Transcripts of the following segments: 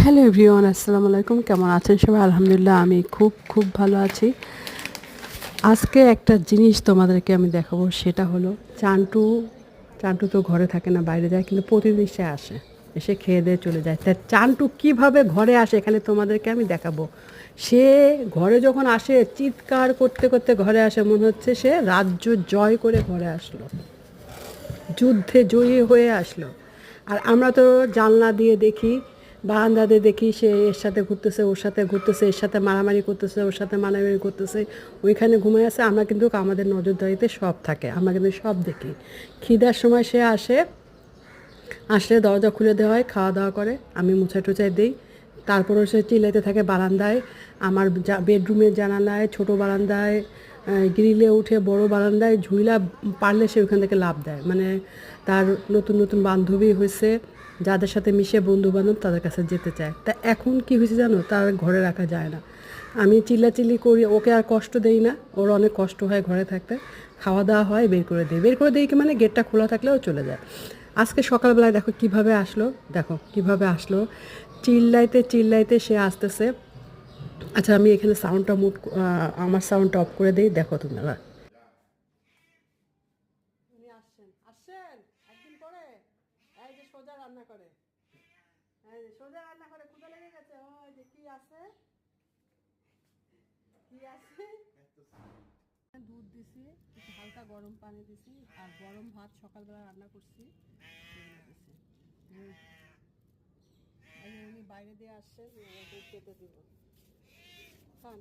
Hello everyone, আসসালামু আলাইকুম। কেমন আছেন সবাই? আলহামদুলিল্লাহ আমি খুব ভালো আছি। আজকে একটা জিনিস তোমাদেরকে আমি দেখাবো, সেটা হলো চান্টু। চান্টু তো ঘরে থাকে না, বাইরে যায়, কিন্তু প্রতিদিন সে আসে, এসে খেয়ে দিয়ে চলে যায়। তা চান্টু কিভাবে ঘরে আসে এখানে তোমাদেরকে আমি দেখাবো। সে ঘরে যখন আসে চিৎকার করতে করতে ঘরে আসে, মনে হচ্ছে সে রাজ্য জয় করে ঘরে আসলো, যুদ্ধে জয়ী হয়ে আসলো। আর আমরা তো জানলা দিয়ে দেখি, বারান্দাতে দেখি সে এর সাথে ঘুরতেছে, ওর সাথে ঘুরতেছে, এর সাথে মারামারি করতেছে, ওর সাথে মারামারি করতেছে, ওইখানে ঘুমিয়ে আছে। আমরা কিন্তু আমাদের নজরদারিতে সব থাকে, আমরা কিন্তু সব দেখি। খিদার সময় সে আসে, আসলে দরজা খুলে দেওয়া হয়, খাওয়া দাওয়া করে, আমি মুছাই টুছাই দিই। তারপরও সে চিল্লাইতে থাকে বারান্দায়, আমার বেডরুমের জানালায়, ছোটো বারান্দায়, গ্রিলে উঠে বড় বারান্দায় ঝুইলা পারলে সে ওখান থেকে লাফ দেয়। মানে তার নতুন নতুন বান্ধবী হয়েছে, যাদের সাথে মিশে বন্ধুবান্ধব, তাদের কাছে যেতে চায়। তা এখন কী হয়েছে জানো, তার ঘরে রাখা যায় না। আমি চিল্লাচিল্লি করি, ওকে আর কষ্ট দেই না, ওর অনেক কষ্ট হয় ঘরে থাকতে। খাওয়া দাওয়া হয়, বের করে দিই কি মানে গেটটা খোলা থাকলেও চলে যায়। আজকে সকালবেলায় দেখো কিভাবে আসলো, দেখো কিভাবে আসলো, চিল্লাইতে চিল্লাইতে সে আসতেছে। আচ্ছা, আমি এখানে সাউন্ডটা আমার সাউন্ডটা অফ করে দিই, দেখো তুমি আবার। উনি আসছেন আসছেন একদিন পরে, এই যে সোজা রান্না করে, এই যে সোজা রান্না করে, ক্ষুধা লেগে গেছে, ওই যে কি আছে, কি আছে, দুধ দিছি, একটু হালকা গরম পানি দিছি, আর গরম ভাত সকালবেলা রান্না করছি, এগুলো দিছি। উনি বাইরে দিয়ে আসছেন, দুধ খেতে দিব, খান,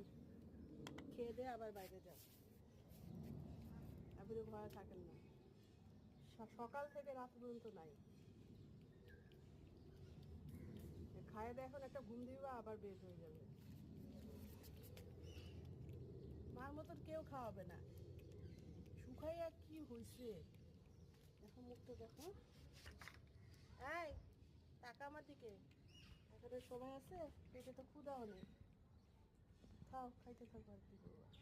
খেয়ে দিয়ে আবার বাইরে যান, আপনি তো ঘরে থাকেন না, সকাল থেকে রাত পর্যন্ত নাই। খায়ে দিয়ে এখন একটা ঘুম দিবা, আবার বের হয়ে যাবে। মার মতন কেউ খাওয়াবে না, শুকাইয়া কি হয়েছে, দেখো মুখটা দেখো। এই টাকা আমার দিকে, এখনো সময় আছে, পেটে তো ক্ষুধা অনেক, খাও, খাইতে থাকো আর কি করবো।